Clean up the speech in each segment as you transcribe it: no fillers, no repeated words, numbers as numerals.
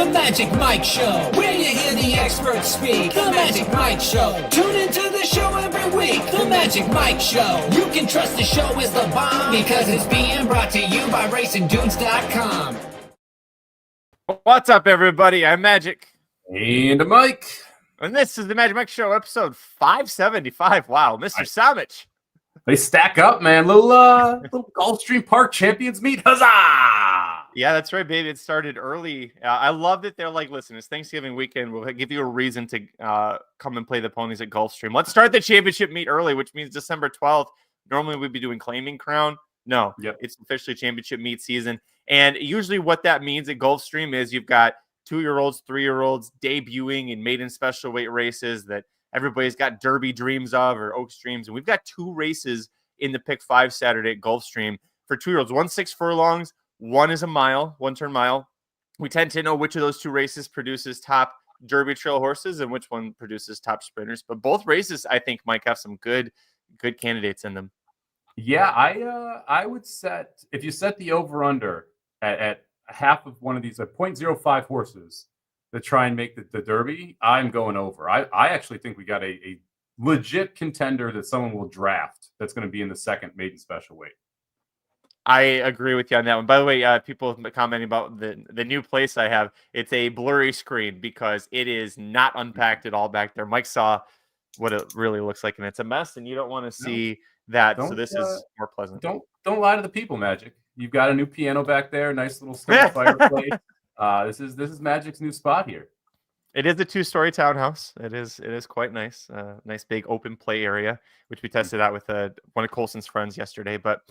The Magic Mike Show, where you hear the experts speak. The Magic Mike Show. Tune into the show every week. The Magic Mike Show. You can trust the show is the bomb because it's being brought to you by RacingDudes.com. What's up, everybody? I'm Magic. And Mike. And this is the Magic Mike Show, episode 575. Wow, Mr. Somich. They stack up, man. Little Gulfstream Park champions meet. Huzzah! Yeah, that's right, baby. It started early. I love that they're like, listen, it's Thanksgiving weekend. We'll give you a reason to come and play the ponies at Gulfstream. Let's start the championship meet early, which means December 12th. Normally, we'd be doing Claiming Crown. No, It's officially championship meet season. And usually what that means at Gulfstream is you've got 2-year-olds, 3-year-olds debuting in maiden special weight races that everybody's got derby dreams of or Oaks dreams. And we've got 2 races in the Pick 5 Saturday at Gulfstream for 2-year-olds. 1 6 furlongs, 1 is a mile, 1-turn mile. We tend to know which of those 2 races produces top derby trail horses and which one produces top sprinters. But both races, I think, Mike, have some good candidates in them. Yeah, I would set, if you set the over-under at half of one of these, at 0.05 horses that try and make the Derby, I'm going over. I actually think we got a legit contender that someone will draft that's going to be in the second maiden special weight. I agree with you on that one. By the way, people commenting about the new place I have. It's a blurry screen because it is not unpacked at all back there. Mike saw what it really looks like, and it's a mess, and you don't want to see that. So this is more pleasant. Don't lie to the people, Magic. You've got a new piano back there, nice little stone fireplace. This is Magic's new spot here. It is a 2-story townhouse. It is quite nice. Nice big open play area, which we tested out with one of Colson's friends yesterday. But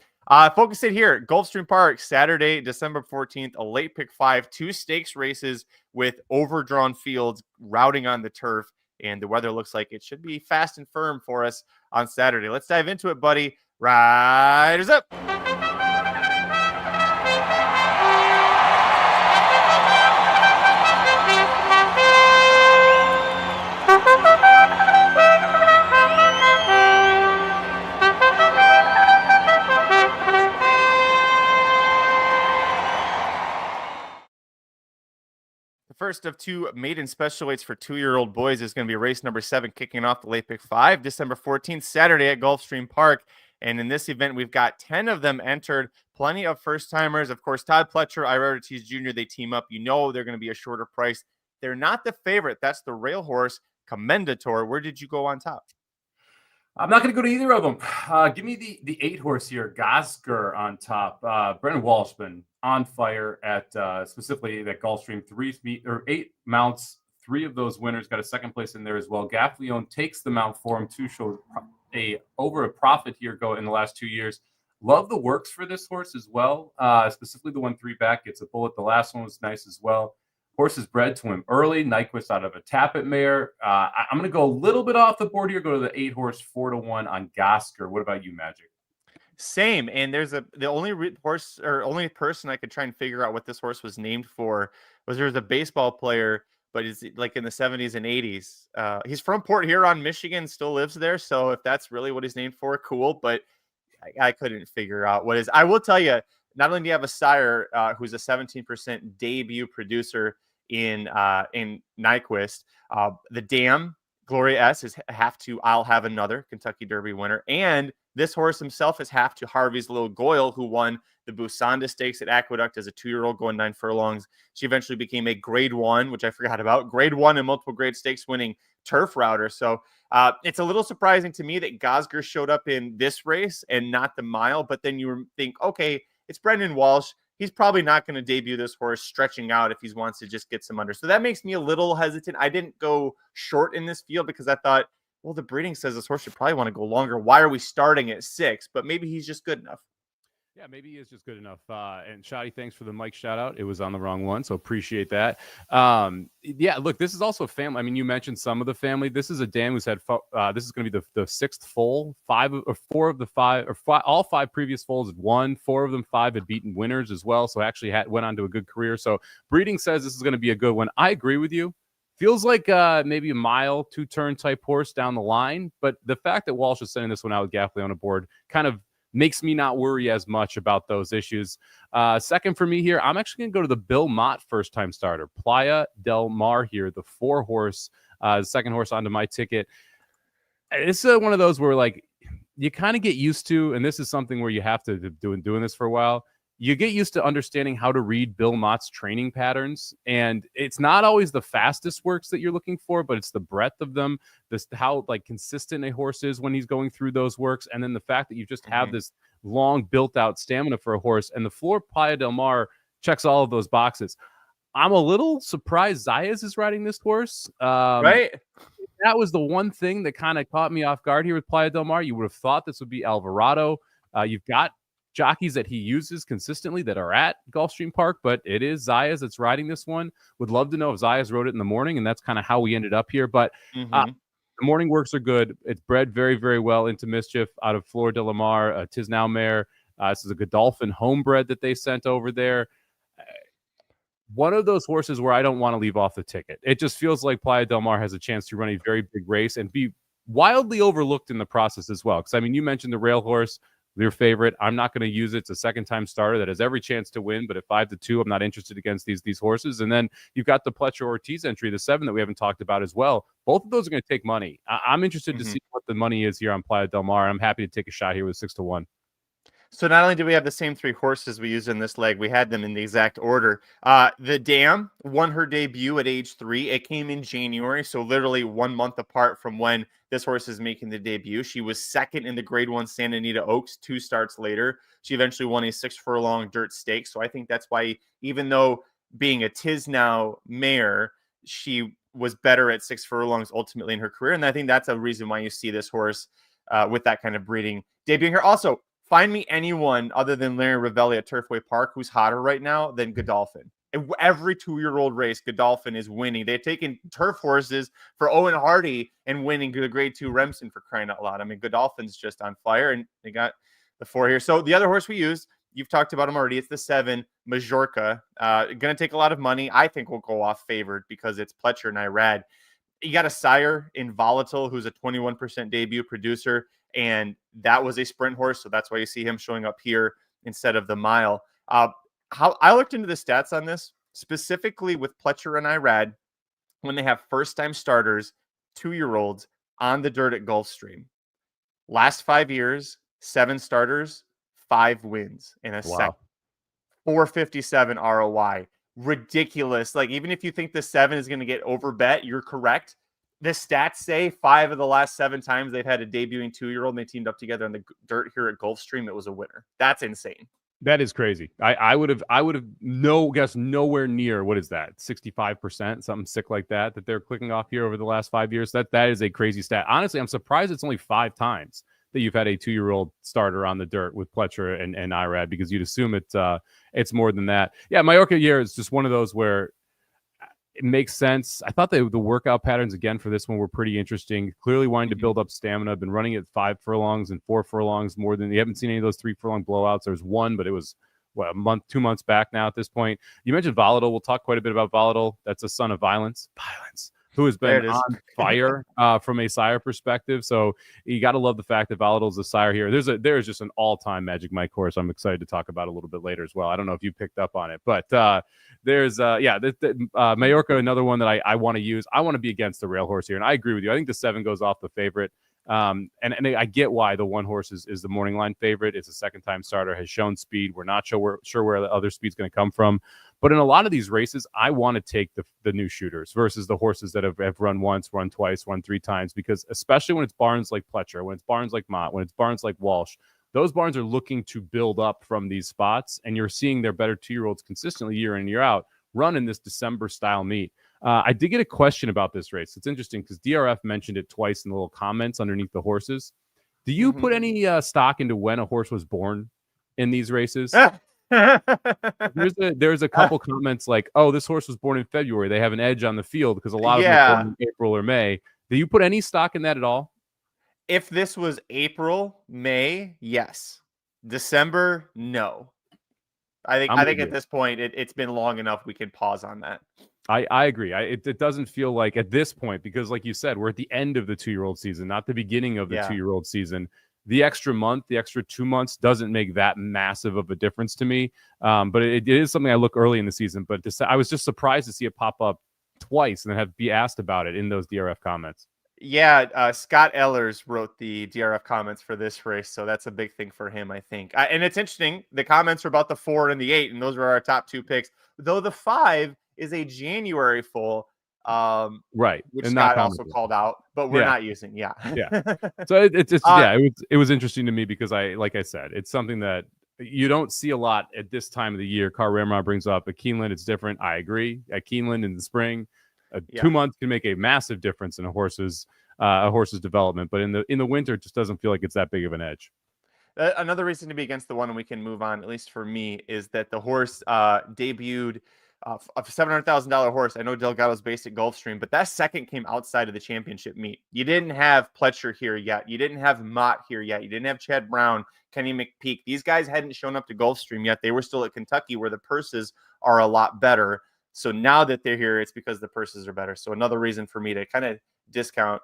focus it here, Gulfstream Park, Saturday, December 14th, a late pick 5, 2 stakes races with overdrawn fields routing on the turf. And the weather looks like it should be fast and firm for us on Saturday. Let's dive into it, buddy. Riders up. First of 2 maiden special weights for 2-year-old boys is going to be race number 7, kicking off the late pick 5, December 14th, Saturday at Gulfstream Park. And in this event, we've got 10 of them entered, plenty of first-timers. Of course, Todd Pletcher, Ira Ortiz Jr., they team up. You know they're going to be a shorter price. They're not the favorite. That's the rail horse, Commendator. Where did you go on top? I'm not going to go to either of them. Give me the 8 horse here, Gosger on top. Brendan Walsh been on fire at specifically that Gulfstream 8 mounts. 3 of those winners got a second place in there as well. Gaffleone takes the mount for him to show over a profit here go in the last 2 years. Love the works for this horse as well. Specifically the 1-3 back gets a bullet. The last one was nice as well. Horse is bred to him early. Nyquist out of a Tappet mare. I'm going to go a little bit off the board here. Go to the 8 horse 4-1 on Gosger. What about you, Magic? Same. And there's the only horse or only person I could try and figure out what this horse was named for was there was a baseball player, but he's like in the 70s and 80s. He's from Port Huron, Michigan, still lives there. So if that's really what he's named for, cool. But I couldn't figure out what is. I will tell you, not only do you have a sire who's a 17% debut producer in Nyquist, the Dam Gloria S is half to I'll Have Another Kentucky Derby winner, and this horse himself is half to Harvey's Little Goyle, who won the Busanda Stakes at Aqueduct as a 2-year-old going 9 furlongs. She eventually became a Grade 1, which I forgot about, Grade 1 and multiple grade stakes winning turf router. So it's a little surprising to me that Gosger showed up in this race and not the mile, but then you think, okay, it's Brendan Walsh. He's probably not going to debut this horse stretching out if he wants to just get some under. So that makes me a little hesitant. I didn't go short in this field because I thought, well, the breeding says this horse should probably want to go longer. Why are we starting at 6? But maybe he's just good enough. Yeah, maybe he is just good enough. And Shoddy, thanks for the mic shout out. It was on the wrong one, so appreciate that. Yeah, look, this is also family. I mean, you mentioned some of the family. This is a dam who's had. This is going to be the 6th foal. 4 of the 5, all 5 previous foals had won. 4 of them 5 had beaten winners as well. So actually went on to a good career. So breeding says this is going to be a good one. I agree with you. Feels like maybe a mile, 2-turn type horse down the line. But the fact that Walsh is sending this one out with Gaffley on a board kind of makes me not worry as much about those issues. Second for me here, I'm actually going to go to the Bill Mott first-time starter, Playa del Mar here, the 4-horse, the second horse onto my ticket. It's one of those where like you kind of get used to, and this is something where you have to doing this for a while. You get used to understanding how to read Bill Mott's training patterns, and it's not always the fastest works that you're looking for, but it's the breadth of them, how like consistent a horse is when he's going through those works, and then the fact that you just have this long built-out stamina for a horse, and the Flor Playa del Mar checks all of those boxes. I'm a little surprised Zayas is riding this horse. Right? That was the one thing that kind of caught me off guard here with Playa del Mar. You would have thought this would be Alvarado. You've got jockeys that he uses consistently that are at Gulfstream Park, but it is Zayas that's riding this one. Would love to know if Zayas rode it in the morning, and that's kind of how we ended up here. But the morning works are good. It's bred very, very well into Mischief out of Flor de la Mar, Tis Now mare. This is a Godolphin homebred that they sent over there. One of those horses where I don't want to leave off the ticket. It just feels like Playa del Mar has a chance to run a very big race and be wildly overlooked in the process as well. Because, I mean, you mentioned the rail horse, your favorite. I'm not going to use it. It's a second-time starter that has every chance to win, but at 5-2, I'm not interested against these horses. And then you've got the Pletcher Ortiz entry, the 7 that we haven't talked about as well. Both of those are going to take money. I'm interested to see what the money is here on Playa del Mar. I'm happy to take a shot here with 6-1. So not only do we have the same 3 horses we used in this leg, we had them in the exact order. The Dam won her debut at age 3. It came in January, so literally 1 month apart from when this horse is making the debut. She was second in the Grade 1 Santa Anita Oaks 2 starts later. She eventually won a 6-furlong dirt stake. So I think that's why, even though being a Tis Now mare, she was better at 6 furlongs ultimately in her career. And I think that's a reason why you see this horse with that kind of breeding debuting her. Also, find me anyone other than Larry Ravelli at Turfway Park who's hotter right now than Godolphin. Every 2-year-old race, Godolphin is winning. They've taken turf horses for Owen Hardy and winning the Grade 2 Remsen, for crying out loud. I mean, Godolphin's just on fire, and they got the 4 here. So the other horse we used, you've talked about him already. It's the 7, Majorca. Going to take a lot of money. I think we'll go off favored because it's Pletcher and Irad. You got a sire in Volatile, who's a 21% debut producer, and that was a sprint horse, so that's why you see him showing up here instead of the mile. How I looked into the stats on this, specifically with Pletcher and Irad, when they have first-time starters, 2-year-olds, on the dirt at Gulfstream. Last 5 years, 7 starters, 5 wins in a second. 457 ROI. Ridiculous. Like, even if you think the 7 is going to get overbet, you're correct. The stats say 5 of the last 7 times they've had a debuting 2-year-old and they teamed up together on the dirt here at Gulfstream, it was a winner. That's insane. That is crazy. I would have guessed nowhere near, what is that, 65%, something sick like that they're clicking off here over the last 5 years. That is a crazy stat. Honestly, I'm surprised it's only 5 times that you've had a 2-year-old starter on the dirt with Pletcher and Irad, because you'd assume it's more than that. Yeah, Majorca year is just one of those where it makes sense. I thought the workout patterns again for this one were pretty interesting. Clearly wanting to build up stamina. Been running at 5 furlongs and 4 furlongs more than you haven't seen any of those 3 furlong blowouts. There's one, but it was a month, 2 months back now at this point. You mentioned Volatile. We'll talk quite a bit about Volatile. That's a son of Violence, who has been on fire from a sire perspective. So you got to love the fact that Volatile is a sire here. There's just an all-time Magic Mike horse I'm excited to talk about a little bit later as well. I don't know if you picked up on it, but there's Majorca, another one that I want to use. I want to be against the rail horse here, and I agree with you. I think the 7 goes off the favorite. And I get why the 1 horse is the morning line favorite. It's a second-time starter, has shown speed. We're not sure where the other speed's going to come from. But in a lot of these races, I want to take the new shooters versus the horses that have run once, run twice, run 3 times, because especially when it's barns like Pletcher, when it's barns like Mott, when it's barns like Walsh, those barns are looking to build up from these spots, and you're seeing their better 2-year-olds consistently year in and year out run in this December-style meet. I did get a question about this race. It's interesting because DRF mentioned it twice in the little comments underneath the horses. Do you put any stock into when a horse was born in these races? There's a couple comments like, oh, this horse was born in February. They have an edge on the field because a lot of them are born in April or May. Do you put any stock in that at all? If this was April, May, yes. December, no. I think at this point it's been long enough we can pause on that. I agree. It doesn't feel like at this point, because like you said, we're at the end of the 2-year-old season, not the beginning of the 2-year-old season. the extra month, the extra 2 months doesn't make that massive of a difference to me. But it is something I look early in the season. But I was just surprised to see it pop up twice and then be asked about it in those DRF comments. Yeah, Scott Ellers wrote the DRF comments for this race, so that's a big thing for him, I think. And it's interesting. The comments are about the 4 and the 8, and those were our top 2 picks. Though the 5 is a January full, right, which and Scott also called out, but we're not using. Yeah. So it was interesting to me because like I said, it's something that you don't see a lot at this time of the year. Car Ramrod brings up at Keeneland, it's different. I agree. At Keeneland in the spring, 2 months can make a massive difference in a horse's development, but in the winter, it just doesn't feel like it's that big of an edge. Another reason to be against the one, and we can move on, at least for me, is that the horse debuted a $700,000 horse. I know Delgado's based at Gulfstream, but that second came outside of the championship meet. You didn't have Pletcher here yet. You didn't have Mott here yet. You didn't have Chad Brown, Kenny McPeak. These guys hadn't shown up to Gulfstream yet. They were still at Kentucky, where the purses are a lot better. So now that they're here, it's because the purses are better. So another reason for me to kind of discount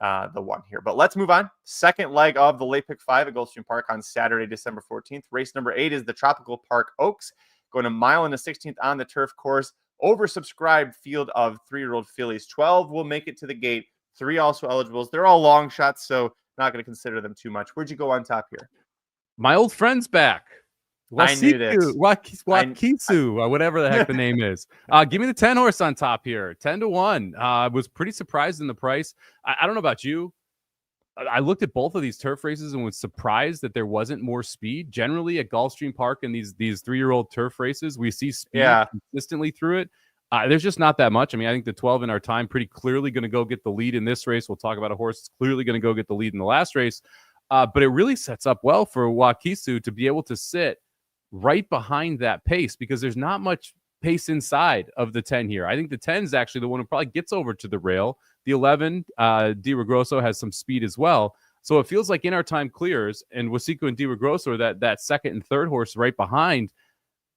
the one here. But let's move on. Second leg of the late pick 5 at Gulfstream Park on Saturday, December 14th. Race number 8 is the Tropical Park Oaks, going a mile and a 16th on the turf course. Oversubscribed field of 3-year-old fillies. 12 will make it to the gate. 3 also eligibles. They're all long shots, so not going to consider them too much. Where'd you go on top here? My old friend's back. I knew this. Wakisu, or whatever the heck the name is. Give me the 10 horse on top here. 10-1. I was pretty surprised in the price. I don't know about you. I looked at both of these turf races and was surprised that there wasn't more speed. Generally at Gulfstream Park and these 3-year-old turf races, we see speed consistently through it. There's just not that much. I mean, I think the 12 in our time pretty clearly going to go get the lead in this race. We'll talk about a horse that's clearly going to go get the lead in the last race. But it really sets up well for Wakisu to be able to sit right behind that pace because there's not much pace inside of the 10 here. I think the 10 is actually the one who probably gets over to the rail. The 11, Di Regrosso, has some speed as well. So it feels like in our time clears, and Wasiku and Di Regrosso are that second and third horse right behind.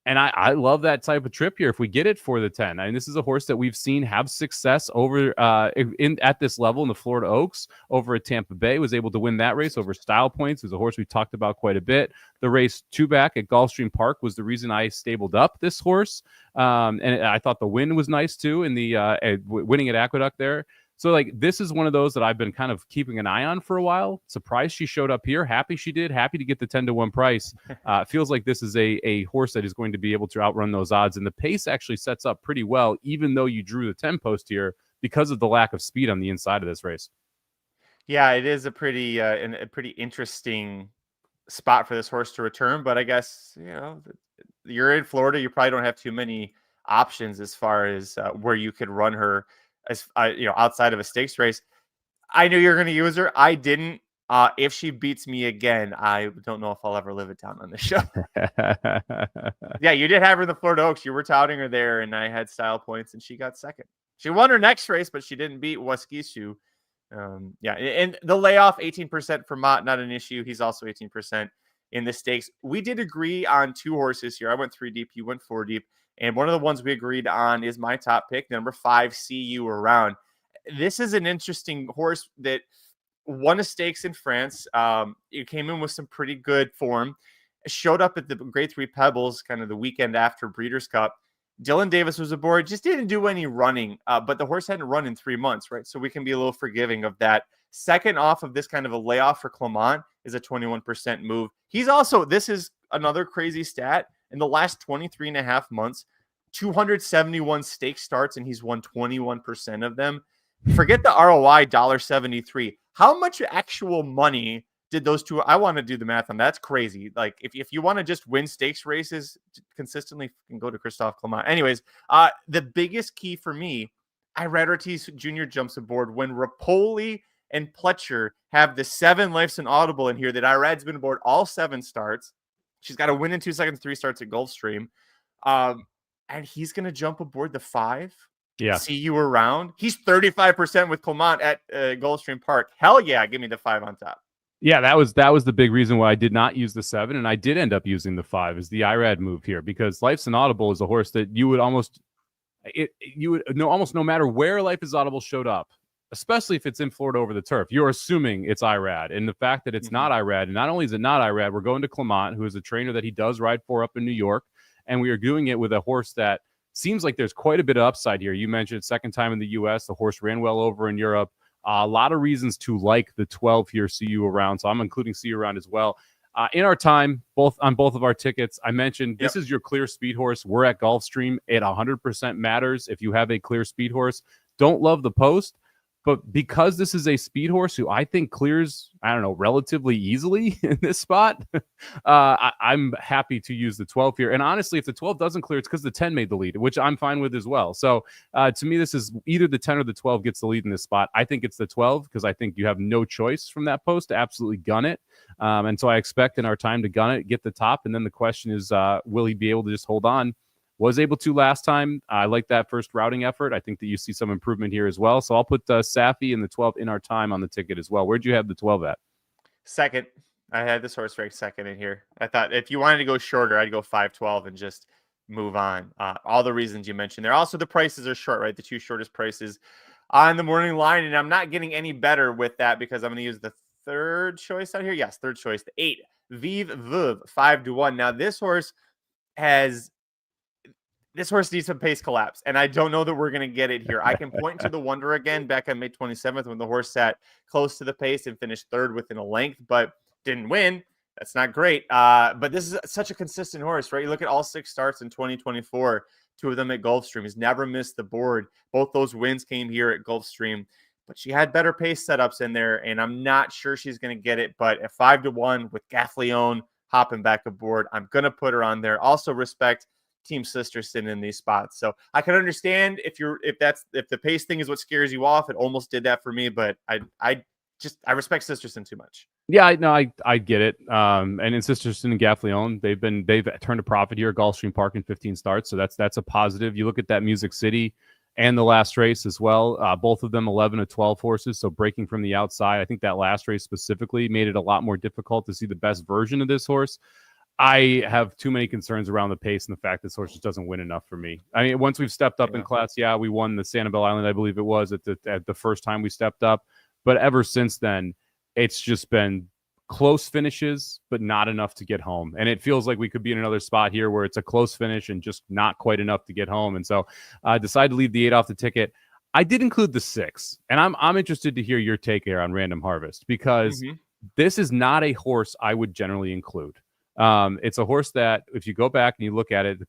And I love that type of trip here if we get it for the 10. I mean, this is a horse that we've seen have success over at this level in the Florida Oaks over at Tampa Bay. Was able to win that race over Style Points. It was a horse we talked about quite a bit. The race 2 back at Gulfstream Park was the reason I stabled up this horse. And I thought the win was nice too in the winning at Aqueduct there. So, like, this is one of those that I've been kind of keeping an eye on for a while. Surprised she showed up here. Happy she did. Happy to get the 10-1 price. Feels like this is a horse that is going to be able to outrun those odds. And the pace actually sets up pretty well, even though you drew the 10 post here because of the lack of speed on the inside of this race. Yeah, it is a pretty interesting spot for this horse to return. But I guess, you're in Florida. You probably don't have too many options as far as where you could run her. As outside of a stakes race. I knew you were going to use her. I didn't. If she beats me again, I don't know if I'll ever live it down on the show. Yeah, you did have her in the Florida Oaks. You were touting her there, and I had Style Points, and she got second. She won her next race, but she didn't beat Waskisu. And the layoff, 18% for Mott, not an issue. He's also 18% in the stakes. We did agree on 2 horses here. I went 3 deep. You went 4 deep. And one of the ones we agreed on is my top pick, number 5, See You Around. This is an interesting horse that won a stakes in France. It came in with some pretty good form. Showed up at the Grade 3 Pebbles kind of the weekend after Breeders' Cup. Dylan Davis was aboard, just didn't do any running, but the horse hadn't run in 3 months, right? So we can be a little forgiving of that. Second off of this kind of a layoff for Clement is a 21% move. He's also, this is another crazy stat, in the last 23 and a half months, 271 stake starts, and he's won 21% of them. Forget the ROI, $1.73. How much actual money did those two? I want to do the math on that. That's crazy. Like, if you want to just win stakes races consistently, you can go to Christophe Clement. Anyways, the biggest key for me, Irad Ortiz Jr. jumps aboard when Rapoli and Pletcher have the 7 lifes and audible in here that Irad's been aboard all 7 starts. She's got a win in 2 seconds, 3 starts at Gulfstream. And he's going to jump aboard the 5. Yeah. See You Around. He's 35% with Clement at Gulfstream Park. Hell yeah. Give me the 5 on top. Yeah, that was the big reason why I did not use the 7, and I did end up using the 5 is the Irad move here, because Life's an Audible is a horse that you would almost no matter where Life is Audible showed up, especially if it's in Florida over the turf. You're assuming it's IRAD. And the fact that it's not IRAD, and not only is it not IRAD, we're going to Clement, who is a trainer that he does ride for up in New York. And we are doing it with a horse that seems like there's quite a bit of upside here. You mentioned second time in the U.S. The horse ran well over in Europe. A lot of reasons to like the 12 here, See You Around. So I'm including See You Around as well. In our time, both of our tickets, I mentioned this is your clear speed horse. We're at Gulfstream. It 100% matters if you have a clear speed horse. Don't love the post, but because this is a speed horse who I think clears, I don't know, relatively easily in this spot, I'm happy to use the 12 here. And honestly, if the 12 doesn't clear, it's because the 10 made the lead, which I'm fine with as well. So to me, this is either the 10 or the 12 gets the lead in this spot. I think it's the 12 because I think you have no choice from that post to absolutely gun it. And so I expect in our time to gun it, get the top. And then the question is, will he be able to just hold on? Was able to last time. I like that first routing effort. I think that you see some improvement here as well. So I'll put Safi and the 12 in our time on the ticket as well. Where'd you have the 12 at? Second. I had this horse ranked second in here. I thought if you wanted to go shorter, I'd go 5-12 and just move on. All the reasons you mentioned there. Also, the prices are short, right? The two shortest prices on the morning line. And I'm not getting any better with that because I'm going to use the third choice out here. Yes, third choice. The 8, Vive Vuv, 5-1. Now, this horse needs some pace collapse, and I don't know that we're going to get it here. I can point to the Wonder again back on May 27th when the horse sat close to the pace and finished third within a length, but didn't win. That's not great. But this is such a consistent horse, right? You look at all 6 starts in 2024, 2 of them at Gulfstream. He's never missed the board. Both those wins came here at Gulfstream, but she had better pace setups in there, and I'm not sure she's going to get it. But at 5-1 with Gaffleone hopping back aboard, I'm going to put her on there. Also respect Team Sisterson in these spots. So I can understand if the pace thing is what scares you off. It almost did that for me, but I respect Sisterson too much. Yeah, I get it. And in Sisterson and Gaffleone, they've turned a profit here at Gulfstream Park in 15 starts. So that's a positive. You look at that Music City and the last race as well. Both of them 11 to 12 horses. So breaking from the outside, I think that last race specifically made it a lot more difficult to see the best version of this horse. I have too many concerns around the pace and the fact this horse just doesn't win enough for me. I mean, once we've stepped up in class, we won the Sanibel Island, I believe it was, at the first time we stepped up. But ever since then, it's just been close finishes, but not enough to get home. And it feels like we could be in another spot here where it's a close finish and just not quite enough to get home. And so I decided to leave the 8 off the ticket. I did include the 6, and I'm interested to hear your take here on Random Harvest because this is not a horse I would generally include. It's a horse that, if you go back and you look at it,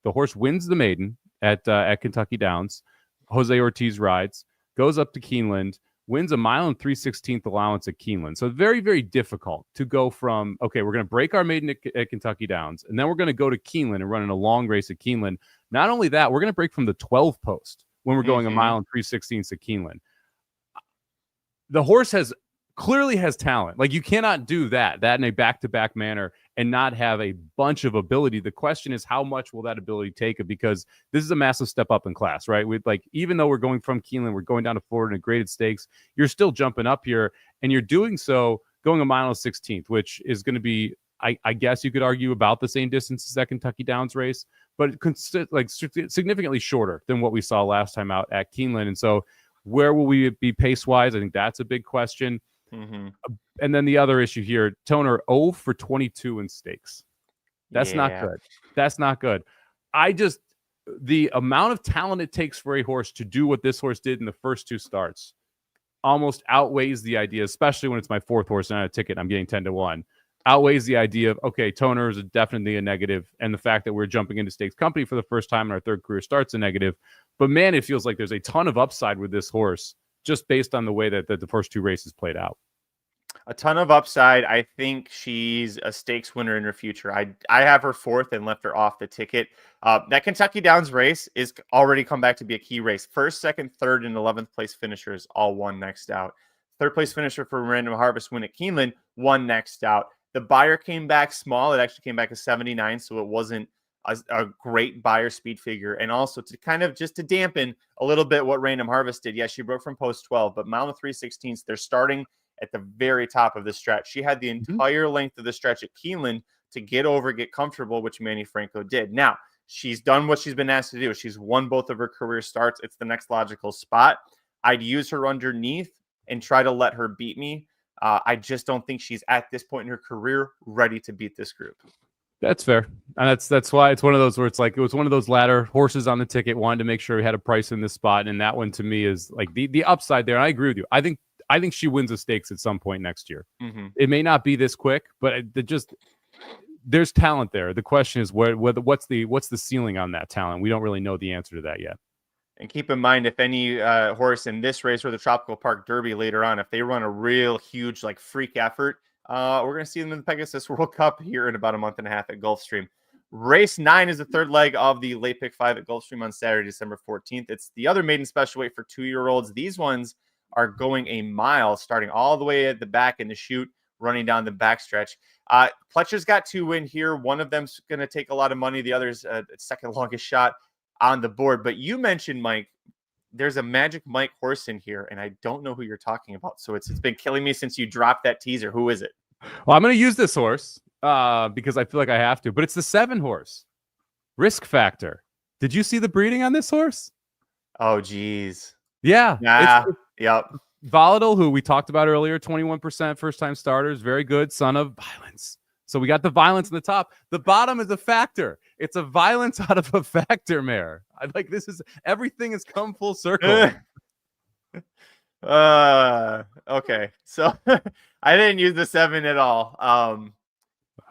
the horse wins the maiden at Kentucky Downs. Jose Ortiz rides, goes up to Keeneland, wins a 1 3/16 allowance at Keeneland. So very, very difficult to go from, okay, we're going to break our maiden at Kentucky Downs, and then we're going to go to Keeneland and run in a long race at Keeneland. Not only that, we're going to break from the 12 post when we're going a 1 3/16 at Keeneland. The horse clearly has talent. Like, you cannot do that in a back-to-back manner and not have a bunch of ability. The question is, how much will that ability take it? Because this is a massive step up in class, right? Even though we're going from Keeneland, we're going down to Florida in a graded stakes, you're still jumping up here, and you're doing so going a 1/16, which is going to be, I guess you could argue, about the same distance as that Kentucky Downs race, but significantly shorter than what we saw last time out at Keeneland. And so where will we be pace-wise? I think that's a big question. And then the other issue here, Toner 0 for 22 in stakes. That's not good. That's not good. The amount of talent it takes for a horse to do what this horse did in the first 2 starts almost outweighs the idea, especially when it's my 4th horse and I have a ticket, I'm getting 10-1, outweighs the idea of, okay, Toner is definitely a negative, and the fact that we're jumping into stakes company for the first time in our 3rd career start's a negative. But man, it feels like there's a ton of upside with this horse just based on the way that the first 2 races played out. A ton of upside. I think she's a stakes winner in her future. I have her 4th and left her off the ticket. That Kentucky Downs race is already come back to be a key race. 1st, 2nd, 3rd, and 11th place finishers all won next out. 3rd place finisher for Random Harvest win at Keeneland, won next out. The buyer came back small. It actually came back as 79, so it wasn't a great buyer speed figure. And also to kind of just to dampen a little bit what Random Harvest did. Yes, she broke from post 12, but 1 3/16, they're starting at the very top of the stretch. She had the entire length of the stretch at Keeneland to get comfortable, which Manny Franco did. Now, she's done what she's been asked to do. She's won both of her career starts. It's the next logical spot. I'd use her underneath and try to let her beat me. I just don't think she's at this point in her career ready to beat this group. That's fair. And that's why it's one of those where it's like, it was one of those ladder horses on the ticket, wanted to make sure we had a price in this spot. And that one to me is like the upside there. And I agree with you. I think she wins the stakes at some point next year. Mm-hmm. It may not be this quick, but there's talent there. The question is what's the ceiling on that talent? We don't really know the answer to that yet. And keep in mind, if any horse in this race or the Tropical Park Derby later on, if they run a real huge like freak effort, we're going to see them in the Pegasus World Cup here in about a month and a half at Gulfstream. Race 9 is the third leg of the late pick 5 at Gulfstream on Saturday, December 14th. It's the other maiden special weight for 2-year-olds. These ones are going a mile, starting all the way at the back in the chute, running down the backstretch. Pletcher's got 2 win here. One of them's going to take a lot of money. The other's second longest shot on the board. But you mentioned, Mike, there's a Magic Mike horse in here, and I don't know who you're talking about. So it's been killing me since you dropped that teaser. Who is it? Well, I'm going to use this horse because I feel like I have to, but it's the 7 horse. Risk Factor. Did you see the breeding on this horse? Oh, geez. Yeah. Yep. Volatile, who we talked about earlier, 21% first-time starters, very good, son of Violence. So we got the Violence in the top. The bottom is a Factor. It's a Violence out of a Factor mare. I like this is everything has come full circle. Okay. So I didn't use the 7 at all.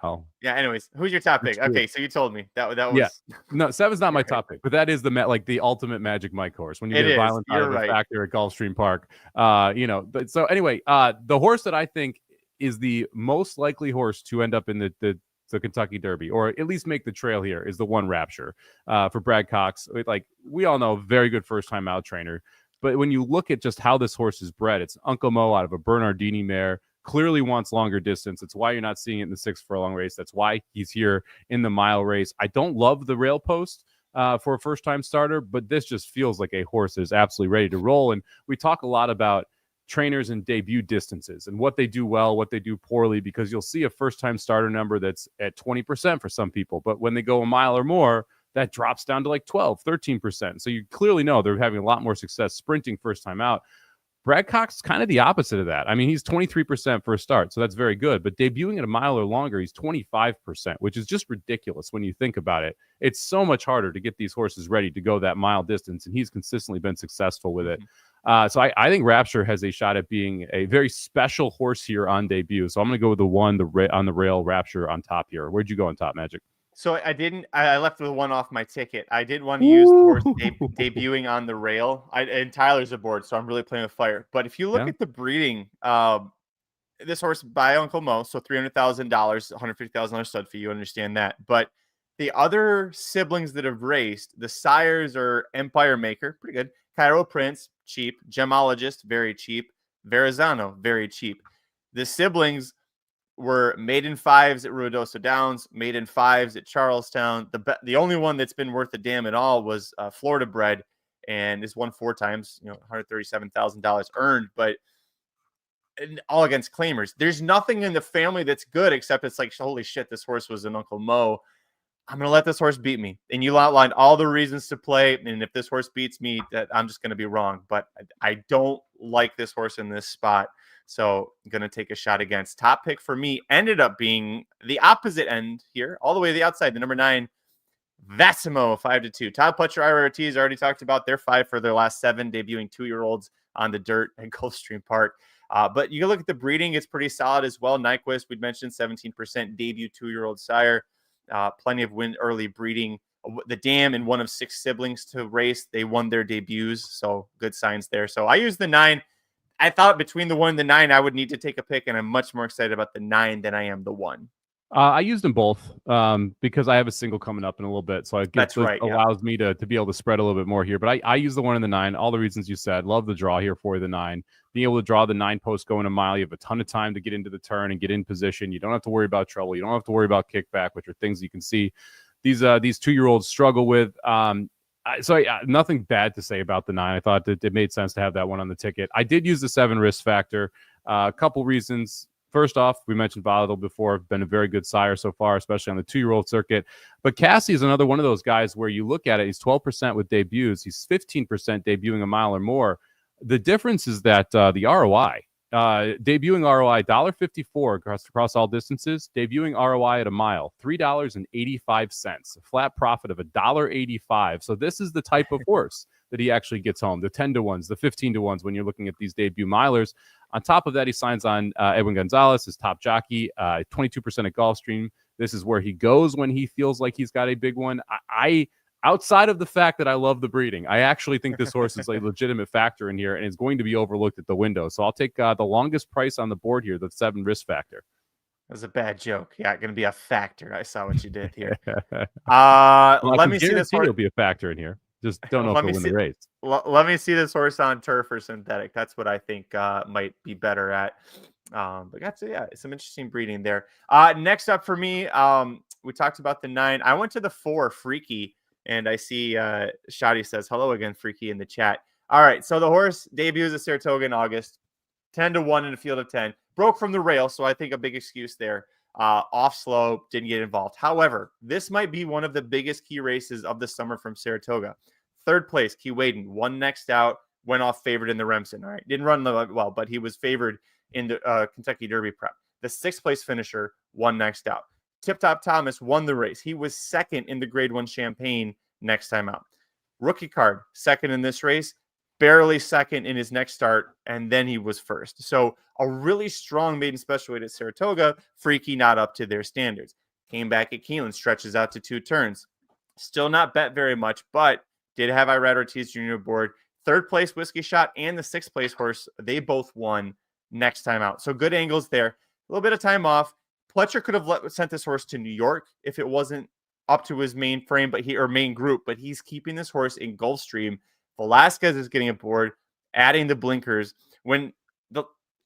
Wow. Yeah. Anyways, who's your top pick? Okay, so you told me that was. Yeah. No, 7's not my top pick, but that is the ultimate Magic Mike horse. When you get a Violence out of a Factor at Gulfstream Park, But so anyway, the horse that I think is the most likely horse to end up in the Kentucky Derby, or at least make the trail here, is the one Rapture for Brad Cox. Like we all know, very good first time out trainer. But when you look at just how this horse is bred, it's Uncle Mo out of a Bernardini mare. Clearly wants longer distance. It's why you're not seeing it in the 6 furlong race. That's why he's here in the mile race. I don't love the rail post for a first-time starter, but this just feels like a horse that is absolutely ready to roll. And we talk a lot about trainers and debut distances and what they do well, what they do poorly, because you'll see a first-time starter number that's at 20% for some people. But when they go a mile or more, that drops down to like 12, 13%. So you clearly know they're having a lot more success sprinting first time out. Brad Cox is kind of the opposite of that. I mean, he's 23% for a start, so that's very good. But debuting at a mile or longer, he's 25%, which is just ridiculous when you think about it. It's so much harder to get these horses ready to go that mile distance, and he's consistently been successful with it. So I think Rapture has a shot at being a very special horse here on debut. So I'm going to go with the one on the rail Rapture on top here. Where'd you go on top, Magic? So I left the one off my ticket. I didn't want to use the horse debuting on the rail. And Tyler's aboard, so I'm really playing with fire. But if you look at the breeding, this horse by Uncle Mo, so $300,000, $150,000 stud fee, you understand that. But the other siblings that have raced, the sires are Empire Maker, pretty good. Cairo Prince, cheap. Gemologist, very cheap. Verrazano, very cheap. The siblings were maiden 5s at Ruidoso Downs, maiden 5s at Charlestown. The only one that's been worth a damn at all was Florida bred, and is won 4 times, $137,000 earned, but all against claimers. There's nothing in the family that's good, except it's like, holy shit, this horse was an Uncle Mo. I'm going to let this horse beat me. And you outlined all the reasons to play. And if this horse beats me, that I'm just going to be wrong. But I don't like this horse in this spot. So I'm going to take a shot against. Top pick for me ended up being the opposite end here, all the way to the outside. The number 9, Vassimo, 5-2. Todd Pletcher, Ira Ortiz, already talked about their 5 for their last 7, debuting 2-year-olds on the dirt at Gulfstream Park. But you can look at the breeding. It's pretty solid as well. Nyquist, we'd mentioned 17% debut 2-year-old sire. Plenty of early breeding. The dam and one of 6 siblings to race. They won their debuts. So good signs there. So I used the 9. I thought between the 1 and the 9, I would need to take a pick, and I'm much more excited about the 9 than I am the 1. I used them both because I have a single coming up in a little bit. So it allows me to be able to spread a little bit more here. But I use the 1 and the 9, all the reasons you said. Love the draw here for the 9. Being able to draw the 9 post going a mile, you have a ton of time to get into the turn and get in position. You don't have to worry about trouble. You don't have to worry about kickback, which are things you can see these 2-year-olds struggle with. So nothing bad to say about the 9. I thought that it made sense to have that one on the ticket. I did use the 7 Risk Factor. A couple reasons. First off, we mentioned Volatile before, been a very good sire so far, especially on the 2-year-old circuit. But Cassie is another one of those guys where you look at it, he's 12% with debuts. He's 15% debuting a mile or more. The difference is that the ROI, debuting ROI $1.54 across all distances, debuting ROI at a mile $3.85, a flat profit of $1.85. So this is the type of horse that he actually gets home. The 10 to 1s, the 15 to 1s when you're looking at these debut milers. On top of that, he signs on Edwin Gonzalez, his top jockey, 22% at Gulfstream. This is where he goes when he feels like he's got a big one. I outside of the fact that I love the breeding, I actually think this horse is a legitimate factor in here and is going to be overlooked at the window. So I'll take the longest price on the board here, the 7 risk factor. That was a bad joke. Yeah, going to be a factor. I saw what you did here. Well, let me see this horse. It'll be a factor in here. Just don't know if he'll win the race. Let me see this horse on turf or synthetic. That's what I think might be better at. But that's some interesting breeding there. Next up for me, we talked about the 9. I went to the 4, Freaky, and I see Shadi says hello again, Freaky, in the chat. All right, so the horse debuts at Saratoga in August, 10 to 1 in a field of 10. Broke from the rail, so I think a big excuse there. Off slope, didn't get involved. However, this might be one of the biggest key races of the summer from Saratoga. 3rd place, Key Waden, won next out, went off favored in the Remsen. All right, didn't run well, but he was favored in the Kentucky Derby prep. The 6th place finisher won next out. Tip Top Thomas won the race. He was 2nd in the Grade 1 Champagne next time out. Rookie Card, 2nd in this race, barely 2nd in his next start, and then he was 1st. So a really strong maiden special weight at Saratoga. Freaky not up to their standards. Came back at Keeneland, stretches out to 2 turns. Still not bet very much, but did have Irad Ortiz Jr. aboard. 3rd place Whiskey Shot and the 6th place horse, they both won next time out. So good angles there. A little bit of time off. Pletcher could have sent this horse to New York if it wasn't up to his main frame, main group, but he's keeping this horse in Gulfstream. Velasquez is getting aboard, adding the blinkers. When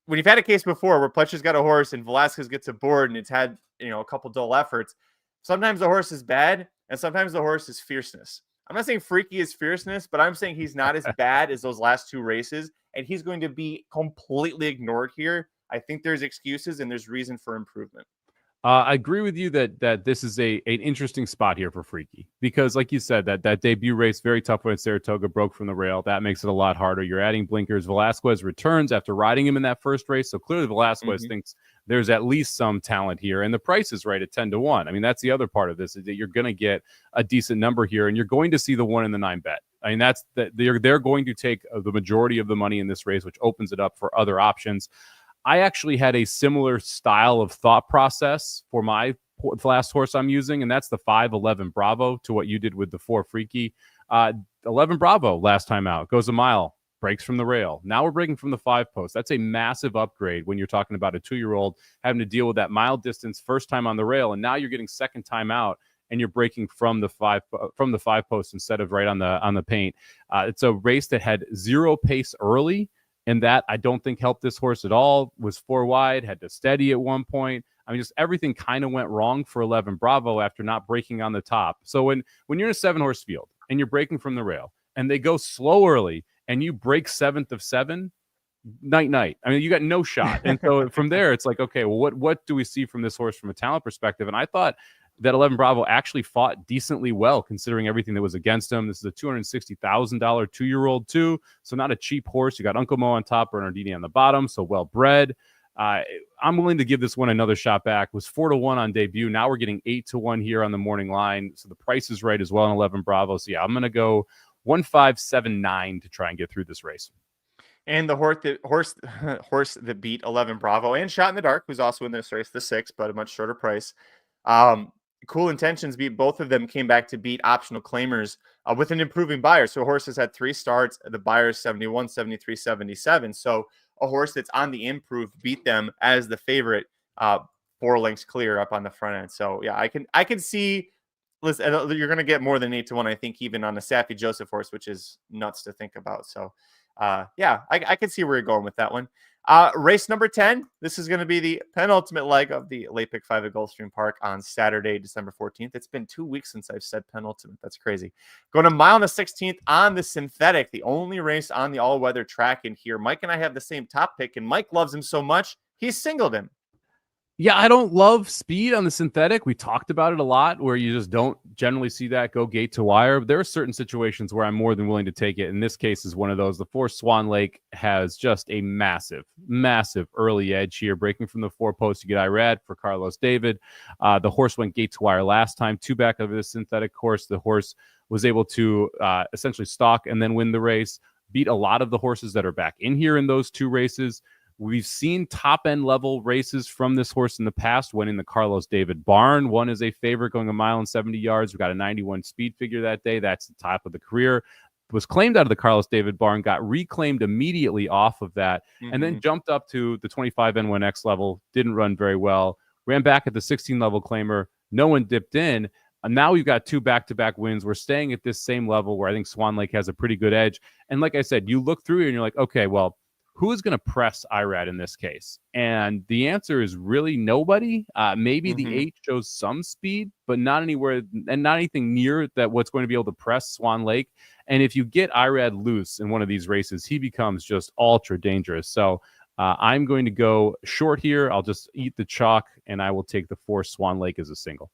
you've had a case before where Pletcher's got a horse and Velasquez gets aboard and it's had a couple dull efforts, sometimes the horse is bad and sometimes the horse is fierceness. I'm not saying Freaky is fierceness, but I'm saying he's not as bad as those last 2 races, and he's going to be completely ignored here. I think there's excuses and there's reason for improvement. I agree with you that this is an interesting spot here for Freaky because, like you said, that debut race, very tough when Saratoga broke from the rail. That makes it a lot harder. You're adding blinkers. Velasquez returns after riding him in that first race, so clearly Velasquez thinks there's at least some talent here, and the price is right at 10 to 1. I mean, that's the other part of this is that you're going to get a decent number here, and you're going to see the 1 and the 9 bet. I mean, that's that they're going to take the majority of the money in this race, which opens it up for other options. I actually had a similar style of thought process for my last horse I'm using, and that's the 5-11 Bravo to what you did with the 4 Freaky. 11 Bravo last time out, goes a mile, breaks from the rail. Now we're breaking from the 5 post. That's a massive upgrade when you're talking about a 2-year-old having to deal with that mile distance first time on the rail, and now you're getting second time out and you're breaking from the 5 post instead of right on the paint. It's a race that had 0 pace early. And that I don't think helped this horse at all. Was 4 wide, had to steady at one point. I mean, just everything kind of went wrong for 11 Bravo after not breaking on the top. So when you're in a 7-horse field and you're breaking from the rail and they go slow early and you break 7th of 7, night. I mean, you got no shot. And so from there, it's like, okay, well, what do we see from this horse from a talent perspective? And I thought that 11 Bravo actually fought decently well, considering everything that was against him. This is a $260,000 2-year-old too, so not a cheap horse. You got Uncle Mo on top, Bernardini on the bottom, so well bred. I'm willing to give this one another shot back. It was 4 to 1 on debut. Now we're getting 8 to 1 here on the morning line, so the price is right as well on 11 Bravo. So yeah, I'm going to go 1.579 to try and get through this race. And the horse that beat 11 Bravo and Shot in the Dark, who's also in this race, the 6, but a much shorter price. Cool Intentions beat both of them, came back to beat Optional Claimers with an improving buyer. So horses had 3 starts, the buyers 71, 73, 77. So a horse that's on the improve beat them as the favorite, 4 lengths clear up on the front end. So yeah, I can see. Listen, you're going to get more than 8 to 1, I think, even on a Saffie Joseph horse, which is nuts to think about. So yeah, I can see where you're going with that one. Race number 10. This is going to be the penultimate leg of the late pick 5 at Gulfstream Park on Saturday, December 14th. It's been 2 weeks since I've said penultimate. That's crazy. Going a mile on the 16th on the synthetic, the only race on the all-weather track in here. Mike and I have the same top pick, and Mike loves him so much, he's singled him. Yeah, I don't love speed on the synthetic. We talked about it a lot where you just don't generally see that go gate to wire. But there are certain situations where I'm more than willing to take it. In this case is one of those. The 4 Swan Lake has just a massive, massive early edge here. Breaking from the 4 post to get Irad for Carlos David. The horse went gate to wire last time. 2 back of the synthetic course. The horse was able to essentially stalk and then win the race. Beat a lot of the horses that are back in here in those 2 races. We've seen top-end level races from this horse in the past, winning the Carlos David Barn. One is a favorite going 1 mile and 70 yards. We got a 91 speed figure that day. That's the top of the career. Was claimed out of the Carlos David Barn, got reclaimed immediately off of that, and then jumped up to the 25 N1X level. Didn't run very well. Ran back at the 16 level claimer. No one dipped in. And now we've got 2 back-to-back wins. We're staying at this same level where I think Swan Lake has a pretty good edge. And like I said, you look through and you're like, okay, well, who is going to press Irad in this case? And the answer is really nobody. Maybe the 8 shows some speed, but not anywhere and not anything near that what's going to be able to press Swan Lake. And if you get Irad loose in one of these races, he becomes just ultra dangerous. So I'm going to go short here. I'll just eat the chalk, and I will take the 4 Swan Lake as a single.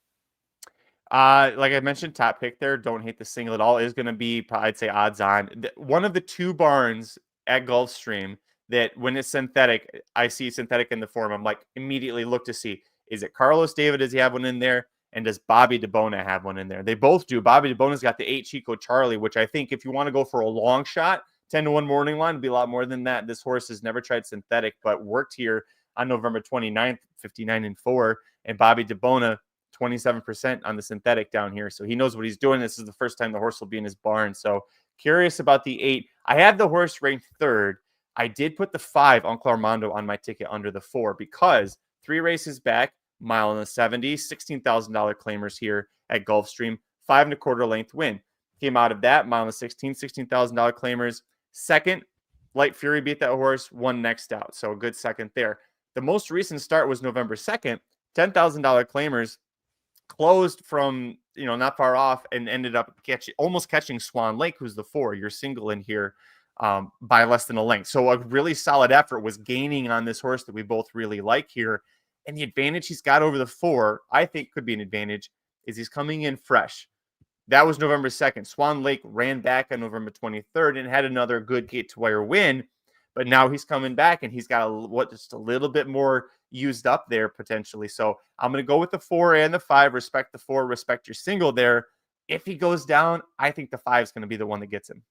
Like I mentioned, top pick there. Don't hate the single at all. Is going to be, I'd say, odds on. One of the 2 barns at Gulfstream that when it's synthetic, I see synthetic in the form. I'm like, immediately look to see, is it Carlos David? Does he have one in there? And does Bobby DeBona have one in there? They both do. Bobby DeBona's got the 8 Chico Charlie, which I think if you want to go for a long shot, 10-1 morning line would be a lot more than that. This horse has never tried synthetic, but worked here on November 29th, 59-4. And Bobby DeBona, 27% on the synthetic down here. So he knows what he's doing. This is the first time the horse will be in his barn. So curious about the 8. I have the horse ranked 3rd. I did put the 5 Uncle Armando on my ticket under the 4 because 3 races back, mile in the 70, $16,000 claimers here at Gulfstream, 5 1/4 length win. Came out of that, mile in the $16,000 claimers. Second, Light Fury beat that horse, won next out. So a good second there. The most recent start was November 2nd, $10,000 claimers, closed from, not far off and ended up almost catching Swan Lake, who's the 4. You're single in here. By less than a length. So a really solid effort was gaining on this horse that we both really like here. And the advantage he's got over the 4, I think could be an advantage, is he's coming in fresh. That was November 2nd. Swan Lake ran back on November 23rd and had another good gate to wire win. But now he's coming back and he's got just a little bit more used up there potentially. So I'm going to go with the 4 and the 5. Respect the 4, respect your single there. If he goes down, I think the 5 is going to be the one that gets him.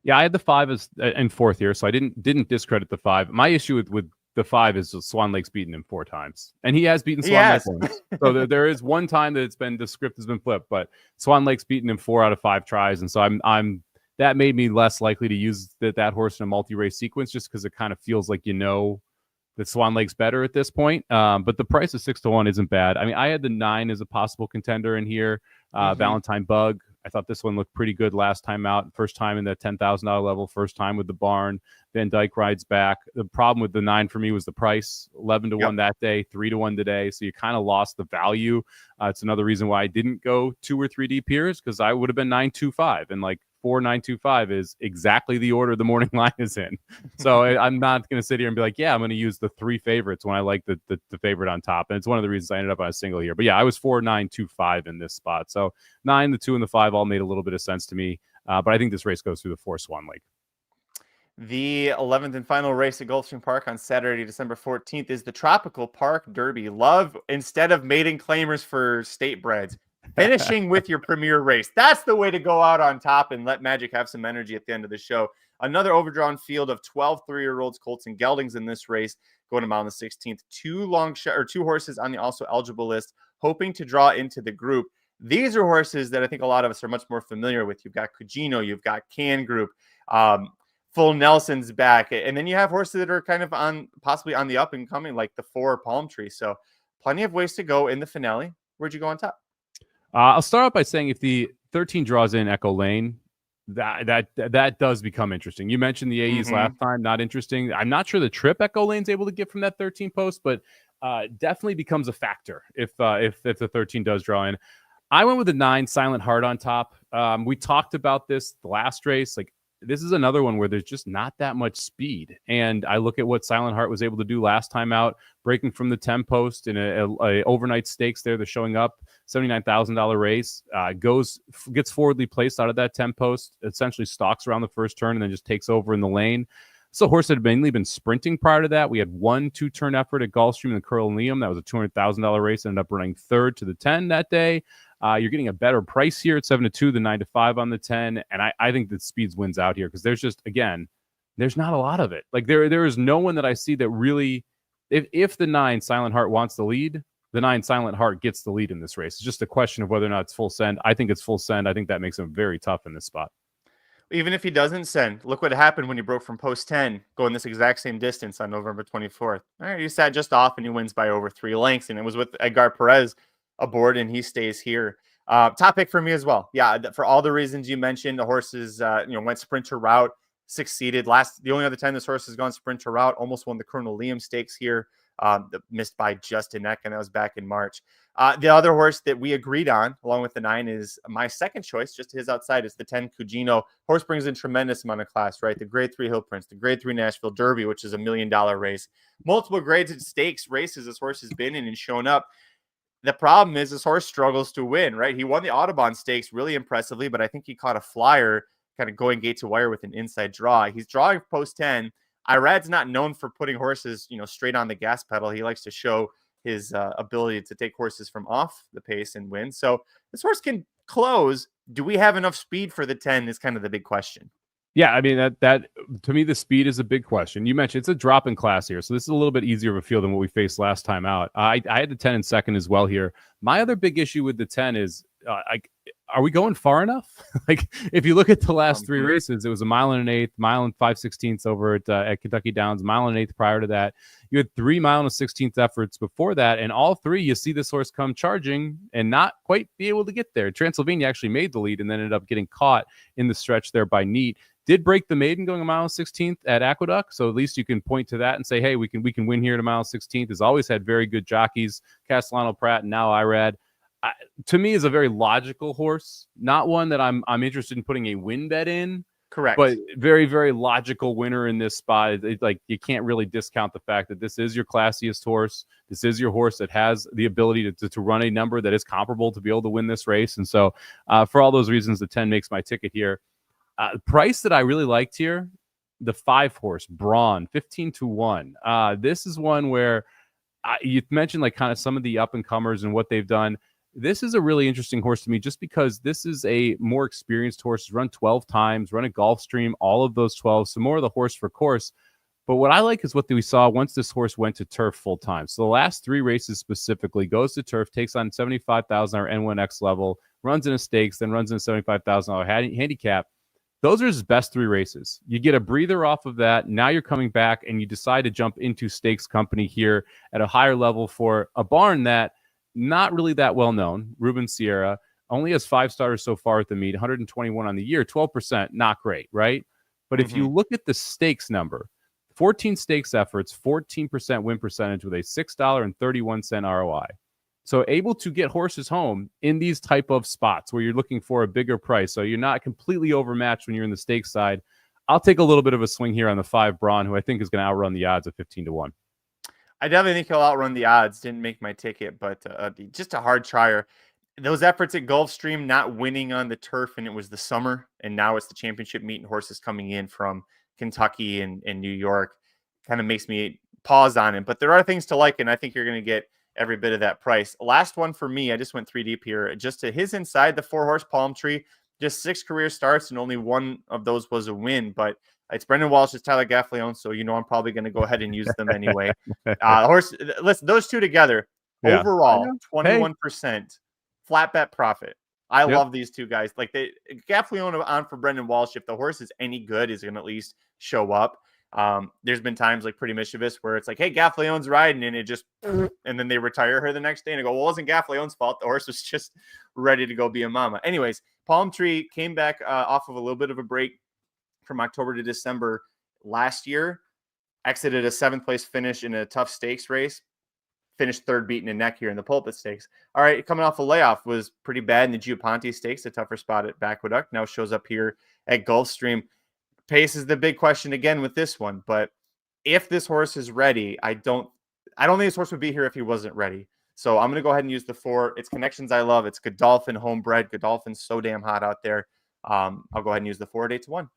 Yeah, I had the 5 as in 4th here, so I didn't discredit the 5. My issue with the 5 is Swan Lake's beaten him 4 times, and he has beaten Swan Lake once. So there is one time that the script has been flipped, but Swan Lake's beaten him 4 out of 5 tries, and so I'm that made me less likely to use that horse in a multi-race sequence just because it kind of feels like that Swan Lake's better at this point. But the price of 6-1 isn't bad. I mean, I had the 9 as a possible contender in here. Valentine Bug. I thought this one looked pretty good last time out. First time in the $10,000 level. First time with the barn. Van Dyke rides back. The problem with the 9 for me was the price. 11-1 that day, 3-1 today. So you kind of lost the value. It's another reason why I didn't go 2 or 3 deep here, because I would have been 9-2-5, and like 4-9-2-5 is exactly the order the morning line is in. So I'm not going to sit here and be like, yeah, I'm going to use the 3 favorites when I like the favorite on top. And it's one of the reasons I ended up on a single here. But yeah, I was 4-9-2-5 in this spot. So 9, the 2, and the 5 all made a little bit of sense to me. But I think this race goes through the 4 Swan Lake. The 11th and final race at Gulfstream Park on Saturday, December 14th is the Tropical Park Derby. Love, instead of mating claimers for state breds, finishing with your premier race. That's the way to go out on top and let Magic have some energy at the end of the show. Another overdrawn field of 12 3-year-olds, colts and geldings in this race, going a mile on the 16th. 2 horses on the also eligible list, hoping to draw into the group. These are horses that I think a lot of us are much more familiar with. You've got Cugino, you've got Can Group, Full Nelson's back, and then you have horses that are kind of possibly on the up and coming, like the 4 Palm Tree. So plenty of ways to go in the finale. Where'd you go on top? I'll start off by saying if the 13 draws in Echo Lane, that does become interesting. You mentioned the AEs last time, not interesting. I'm not sure the trip Echo Lane's able to get from that 13 post, but definitely becomes a factor if the 13 does draw in. I went with the 9 Silent Heart on top. We talked about this the last race. Like, this is another one where there's just not that much speed. And I look at what Silent Heart was able to do last time out, breaking from the 10 post in a overnight stakes there. They're showing up, $79,000 race, gets forwardly placed out of that 10 post, essentially stalks around the first turn and then just takes over in the lane. So horse had mainly been sprinting prior to that. We had 1 2-turn effort at Gulfstream and the Curl and Liam. That was a $200,000 race. Ended up running third to the 10 that day. You're getting a better price here at 7-2 than 9-5 on the 10. And I think that Speeds wins out here because there's just, again, there's not a lot of it. Like there is no one that I see that really, if the 9 Silent Heart wants the lead, the 9 Silent Heart gets the lead in this race. It's just a question of whether or not it's full send. I think it's full send. I think that makes him very tough in this spot. Even if he doesn't send, look what happened when he broke from post 10, going this exact same distance on November 24th. All right, he sat just off and he wins by over 3 lengths. And it was with Edgar Perez aboard and he stays here. Top pick for me as well. Yeah, for all the reasons you mentioned, the horses, went sprinter route, succeeded. The only other time this horse has gone sprinter route, almost won the Colonel Liam Stakes here, missed by just a neck, and that was back in March. The other horse that we agreed on, along with the 9, is my second choice, just his outside, is the 10 Cugino. Horse brings in tremendous amount of class, right? The Grade 3 Hill Prince, the Grade 3 Nashville Derby, which is $1 million race. Multiple grades stakes races this horse has been in and shown up. The problem is this horse struggles to win, right? He won the Audubon Stakes really impressively, but I think he caught a flyer kind of going gate to wire with an inside draw. He's drawing post 10. Irad's not known for putting horses, straight on the gas pedal. He likes to show his ability to take horses from off the pace and win. So this horse can close. Do we have enough speed for the 10 is kind of the big question. Yeah, I mean, that to me, the speed is a big question. You mentioned it's a drop in class here, so this is a little bit easier of a field than what we faced last time out. I had the 10 in second as well here. My other big issue with the 10 is, are we going far enough? Like, if you look at the last 3 races, it was 1 1/8 mile, 1 5/16 over at Kentucky Downs, 1 1/8 prior to that. You had 3 1/16 efforts before that, and all 3, you see this horse come charging and not quite be able to get there. Transylvania actually made the lead and then ended up getting caught in the stretch there by Neat. Did break the maiden going 1 1/16 at Aqueduct, so at least you can point to that and say, hey, we can win here at 1 1/16. Has always had very good jockeys, Castellano Pratt and now Irad. To me, is a very logical horse, not one that I'm interested in putting a win bet in. Correct, but very, very logical winner in this spot. Like, you can't really discount the fact that this is your classiest horse. This is your horse that has the ability to run a number that is comparable to be able to win this race. And so, for all those reasons, the 10 makes my ticket here. Price that I really liked here, the 5 horse Braun, 15-1. This is one where you mentioned like kind of some of the up and comers and what they've done. This is a really interesting horse to me just because this is a more experienced horse. Run 12 times, run a Gulfstream, all of those 12. So more of the horse for course. But what I like is what we saw once this horse went to turf full time. So the last 3 races specifically, goes to turf, takes on $75,000 N1X level, runs in a stakes, then runs in a $75,000 handicap. Those are his best 3 races. You get a breather off of that. Now you're coming back and you decide to jump into stakes company here at a higher level for a barn that not really that well known. Ruben Sierra only has 5 starters so far at the meet, 121 on the year, 12%, not great, right? But if you look at the stakes number, 14 stakes efforts, 14% win percentage with a $6.31 ROI. So able to get horses home in these type of spots where you're looking for a bigger price. So you're not completely overmatched when you're in the stakes side. I'll take a little bit of a swing here on the 5 Braun, who I think is going to outrun the odds of 15-1. I definitely think he'll outrun the odds. Didn't make my ticket, but just a hard trier. Those efforts at Gulfstream, not winning on the turf, and it was the summer, and now it's the championship meet and horses coming in from Kentucky and New York, kind of makes me pause on it. But there are things to like, and I think you're going to get every bit of that price. Last one for me, I just went 3 deep here. Just to his inside, the 4 horse Palm Tree, just 6 career starts, and only 1 of those was a win. But it's Brendan Walsh, it's Tyler Gaffleone, so I'm probably going to go ahead and use them anyway. Horse, listen, those 2 together, overall, 21% flat bet profit. I love these 2 guys. Like Gaffleone on for Brendan Walsh. If the horse is any good, he's going to at least show up. There's been times like Pretty Mischievous where it's like, hey, Gaffleone's riding, and it just, and then they retire her the next day and I go, well, it wasn't Gaffleone's fault. The horse was just ready to go be a mama. Anyways, Palm Tree came back off of a little bit of a break from October to December last year, exited a 7th place finish in a tough stakes race, finished 3rd beating a neck here in the Pulpit Stakes. All right, coming off a layoff, was pretty bad in the Giaponte Stakes, a tougher spot at Aqueduct. Now shows up here at Gulfstream. pace is the big question again with this one. But if this horse is ready, I don't think this horse would be here if he wasn't ready. So I'm going to go ahead and use the 4. It's connections I love. It's Godolphin homebred. Godolphin's so damn hot out there. I'll go ahead and use the 4 at 8-1.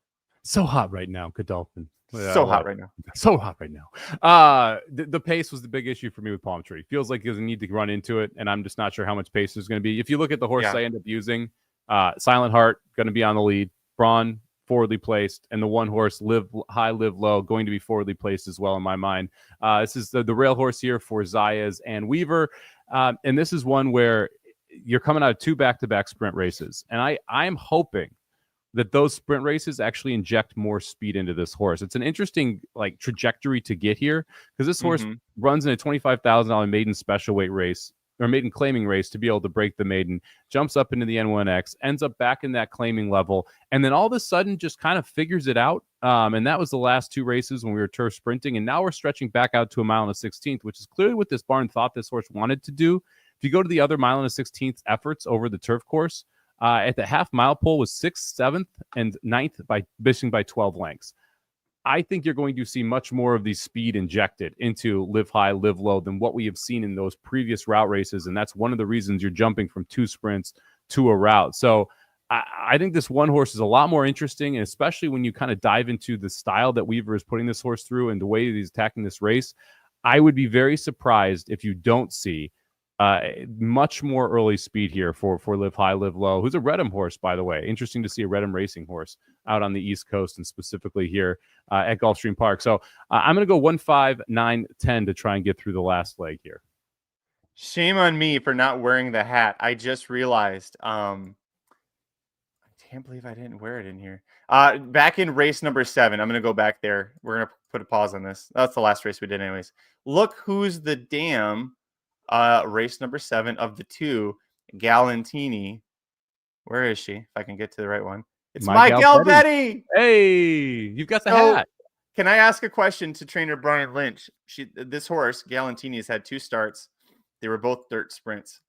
So hot right now, Godolphin. So hot right now. So hot right now. The pace was the big issue for me with Palm Tree. Feels like there's a need to run into it, and I'm just not sure how much pace there's going to be. If you look at the horse I end up using, Silent Heart going to be on the lead, Brawn forwardly placed, and the one horse Live High, Live Low going to be forwardly placed as well in my mind. This is the rail horse here for Zayas and Weaver, and this is one where you're coming out of 2 back-to-back sprint races, and I'm hoping that those sprint races actually inject more speed into this horse. It's an interesting trajectory to get here because this horse runs in a $25,000 maiden special weight race or maiden claiming race to be able to break the maiden, jumps up into the N1X, ends up back in that claiming level, and then all of a sudden just kind of figures it out. And that was the last 2 races when we were turf sprinting, and now we're stretching back out to a mile and a 16th, which is clearly what this barn thought this horse wanted to do. If you go to the other mile and a 16th efforts over the turf course, at the half mile pole was 6th, 7th, and 9th by missing by 12 lengths. I think you're going to see much more of the speed injected into Live High, Live Low than what we have seen in those previous route races. And that's one of the reasons you're jumping from 2 sprints to a route. So I think this one horse is a lot more interesting, and especially when you kind of dive into the style that Weaver is putting this horse through and the way that he's attacking this race, I would be very surprised if you don't see much more early speed here for Live High, Live Low, who's a Redham horse, by the way. Interesting to see a Redham racing horse out on the East Coast and specifically here at Gulfstream Park. So I'm going to go 1, 5, 9, 10 to try and get through the last leg here. Shame on me for not wearing the hat. I just realized. I can't believe I didn't wear it in here. Back in race number 7, I'm going to go back there. We're going to put a pause on this. That's the last race we did anyways. Look who's the damn race number 7 of the 2, Galantini. Where is she? If I can get to the right one. It's my Galbetti. Hey, you've got the hat. Can I ask a question to trainer Brian Lynch? This horse, Galantini, has had 2 starts. They were both dirt sprints.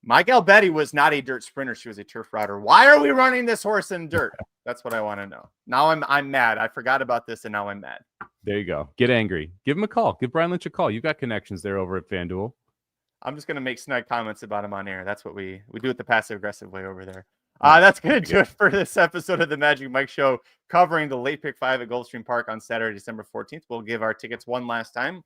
My Galbetti was not a dirt sprinter. She was a turf router. Why are we running this horse in dirt? That's what I want to know. Now I'm mad. I forgot about this, and now I'm mad. There you go. Get angry. Give him a call. Give Brian Lynch a call. You've got connections there over at FanDuel. I'm just going to make snide comments about him on air. That's what we do it the passive-aggressive way over there. That's going to do it for this episode of the Magic Mike Show, covering the late pick 5 at Gulfstream Park on Saturday, December 14th. We'll give our tickets one last time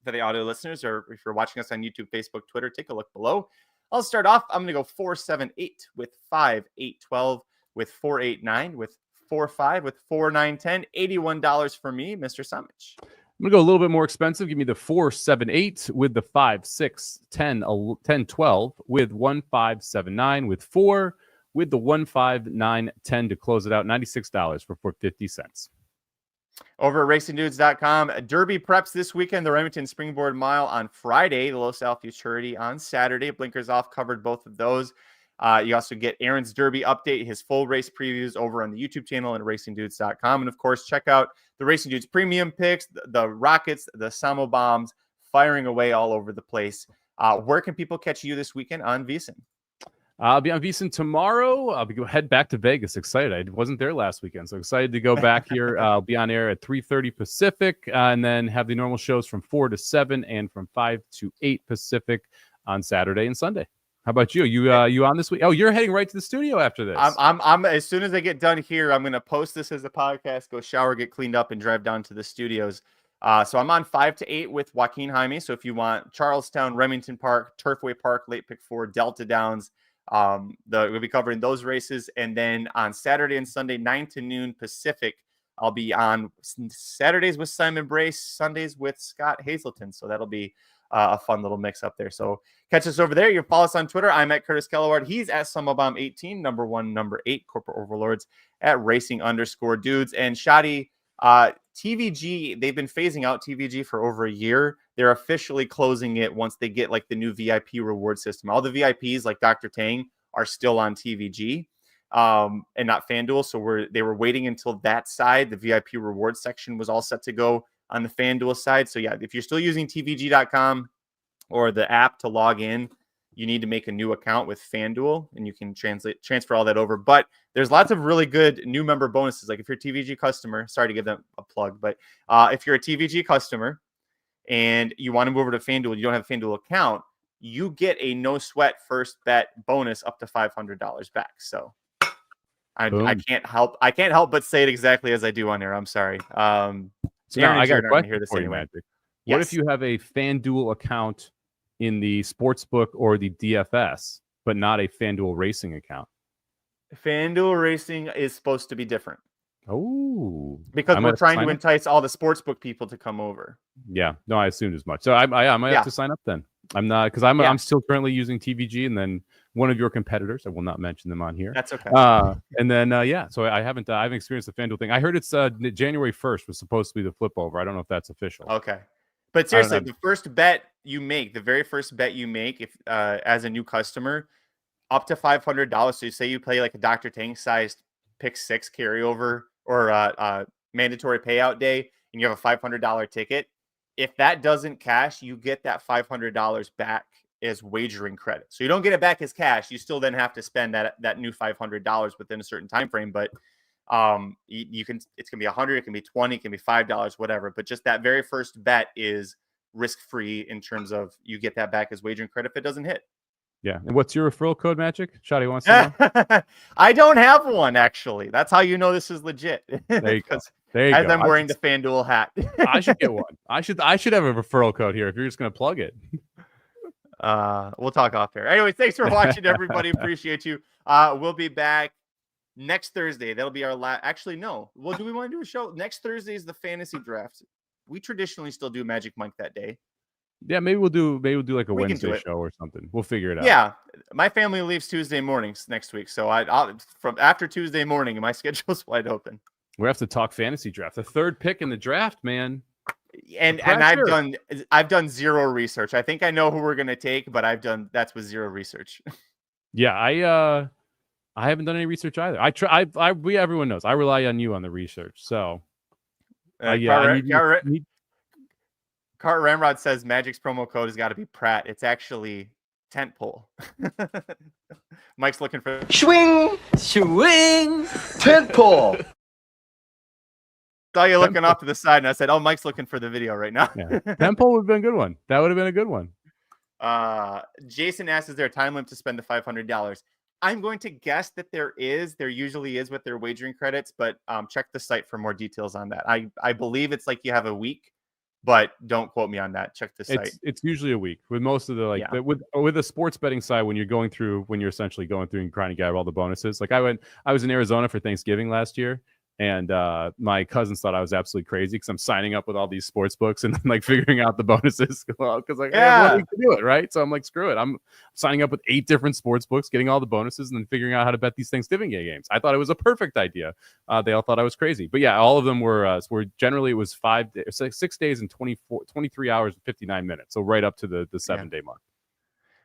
for the audio listeners, or if you're watching us on YouTube, Facebook, Twitter, take a look below. I'll start off. I'm going to go 4, 7, 8 with 5, 8, 12 with 4, 8, 9 with 4, 5 with 4, 9, 10. $81 for me, Mr. Somich. I'm going to go a little bit more expensive. Give me the 4, 7, 8 with the 5, 6, 10, 10, 12 with 1, 5, 7, 9 with 4 with the 1, 5, 9, 10 to close it out. $96 for 450 cents. Over at racingdudes.com, Derby preps this weekend, the Remington Springboard Mile on Friday, the Los Al Futurity on Saturday. Blinkers off, covered both of those. You also get Aaron's Derby update, his full race previews over on the YouTube channel at racingdudes.com. And of course, check out the Racing Dudes premium picks, the Rockets, the Somobombs firing away all over the place. Where can people catch you this weekend on VSiN? I'll be on VSiN tomorrow. I'll head back to Vegas. Excited. I wasn't there last weekend, so excited to go back here. I'll be on air at 3:30 Pacific, and then have the normal shows from 4 to 7 and from 5 to 8 Pacific on Saturday and Sunday. How about you? You on this week? Oh, you're heading right to the studio after this. I'm as soon as I get done here, I'm going to post this as a podcast, go shower, get cleaned up, and drive down to the studios. So I'm on 5 to 8 with Joaquin Jaime. So if you want Charlestown, Remington Park, Turfway Park, late pick 4, Delta Downs, we'll be covering those races. And then on Saturday and Sunday, 9 to noon Pacific, I'll be on Saturdays with Simon Brace, Sundays with Scott Hazelton. So that'll be a fun little mix up there. So catch us over there. You can follow us on Twitter. I'm at Curtis Kalleward. He's at Somobomb18, number 1, number 8, Corporate Overlords at Racing_Dudes. And Shadi, TVG, they've been phasing out TVG for over a year. They're officially closing it once they get like the new VIP reward system. All the VIPs like Dr. Tang are still on TVG and not FanDuel. So they were waiting until that side, the VIP reward section, was all set to go on the FanDuel side. So yeah, if you're still using TVG.com or the app to log in, you need to make a new account with FanDuel, and you can transfer all that over. But there's lots of really good new member bonuses. Like if you're a TVG customer, sorry to give them a plug, but if you're a TVG customer and you want to move over to FanDuel, you don't have a FanDuel account, you get a no sweat first bet bonus up to $500 back. So I can't help but say it exactly as I do on here. I'm sorry. So now I got a question for you, anyway. Magic. What if you have a FanDuel account in the sportsbook or the DFS, but not a FanDuel racing account? FanDuel racing is supposed to be different. Oh, because we're trying to entice all the sportsbook people to come over. Yeah, no, I assumed as much. So I might have to sign up then. I'm not, because I'm still currently using TVG, and then one of your competitors, I will not mention them on here. That's okay. And then so I haven't experienced the FanDuel thing. I heard it's January 1st was supposed to be the flip over. I don't know if that's official. Okay. But seriously, the first bet you make, the very first bet you make, if as a new customer, up to $500. So you say you play like a Dr. Tang sized pick 6 carryover or mandatory payout day, and you have a $500 ticket. If that doesn't cash, you get that $500 back as wagering credit. So you don't get it back as cash. You still then have to spend that new $500 within a certain time frame. But it's gonna be 100, it can be 20, it can be $5, whatever. But just that very first bet is risk-free in terms of you get that back as wagering credit if it doesn't hit. Yeah. And what's your referral code, Magic? Shotty wants to know. I don't have one, actually. That's how you know this is legit. There you go. There you as go. I'm wearing the FanDuel hat. I should get one. I should have a referral code here if you're just gonna plug it. We'll talk off there. Anyway, thanks for watching, everybody. Appreciate you. We'll be back next Thursday. That'll be our last. Actually, no. Well, do we want to do a show? Next Thursday is the fantasy draft. We traditionally still do Magic Mike that day. Yeah, maybe we'll do like a Wednesday show or something. We'll figure it out. Yeah, my family leaves Tuesday mornings next week, so I'll from after Tuesday morning, my schedule's wide open. We have to talk fantasy draft. The third pick in the draft, man. And I've done zero research. I think I know who we're gonna take, but that's with zero research. Yeah, I haven't done any research either. Everyone knows I rely on you on the research. So Cart Ramrod says Magic's promo code has got to be Pratt. It's actually Tentpole. Mike's looking for swing Tentpole. Saw you looking off to the side, and I said, "Oh, Mike's looking for the video right now." Yeah. Tentpole would have been a good one. That would have been a good one. Jason asks, "Is there a time limit to spend the $500?" I'm going to guess that there is. There usually is with their wagering credits, but check the site for more details on that. I believe it's like you have a week, but don't quote me on that. Check the site. It's usually a week with most of the with the sports betting side when you're essentially going through and trying to gather all the bonuses. Like I was in Arizona for Thanksgiving last year, and my cousins thought I was absolutely crazy because I'm signing up with all these sports books and like figuring out the bonuses because I have 1 week to do it, right? So I'm like, screw it. I'm signing up with 8 different sports books, getting all the bonuses, and then figuring out how to bet these Thanksgiving games. I thought it was a perfect idea. They all thought I was crazy, but yeah, all of them were generally it was 6 days and 23 hours and 59 minutes, so right up to the 7-day mark.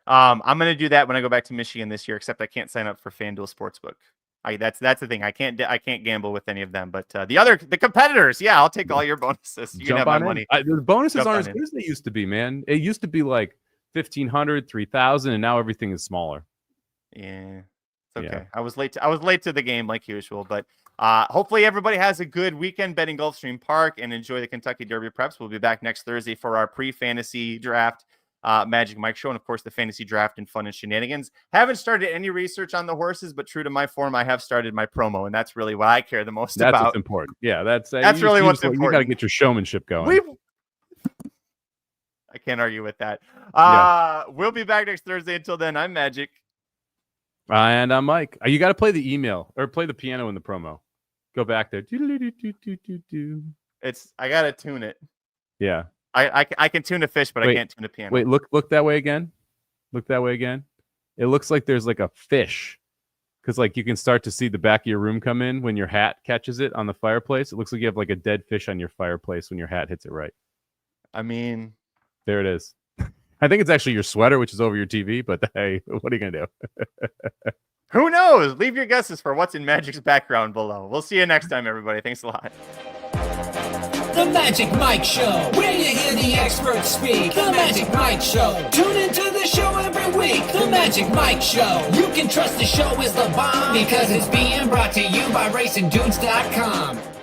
I'm gonna do that when I go back to Michigan this year, except I can't sign up for FanDuel Sportsbook. That's the thing. I can't gamble with any of them, but the competitors, yeah, I'll take all your bonuses. You can have my money. The bonuses aren't as good as they used to be, man. It used to be like 1,500, 3,000, and now everything is smaller. Yeah, it's okay. Yeah. I was late to the game like usual, but hopefully everybody has a good weekend betting Gulfstream Park and enjoy the Kentucky Derby preps. We'll be back next Thursday for our pre-fantasy draft. Magic Mike show, and of course the fantasy draft and fun and shenanigans. Haven't started any research on the horses, but true to my form, I have started my promo, and that's really what I care the most about. That's what's important. Yeah, that's really what's important. You got to get your showmanship going. I can't argue with that. We'll be back next Thursday. Until then, I'm Magic, and I'm Mike. You got to play the email or play the piano in the promo. Go back there. I gotta tune it. Yeah. I can tune a fish, but I can't tune a piano. Wait, look that way again. Look that way again. It looks like there's like a fish, because like you can start to see the back of your room come in when your hat catches it on the fireplace. It looks like you have like a dead fish on your fireplace when your hat hits it right. I mean, there it is. I think it's actually your sweater, which is over your TV. But hey, what are you gonna do? Who knows? Leave your guesses for what's in Magic's background below. We'll see you next time, everybody. Thanks a lot. The Magic Mike Show, where you hear the experts speak. The Magic Mike Show. Tune into the the show every week. The Magic Mike Show. You can trust the show is the bomb because it's being brought to you by RacingDudes.com.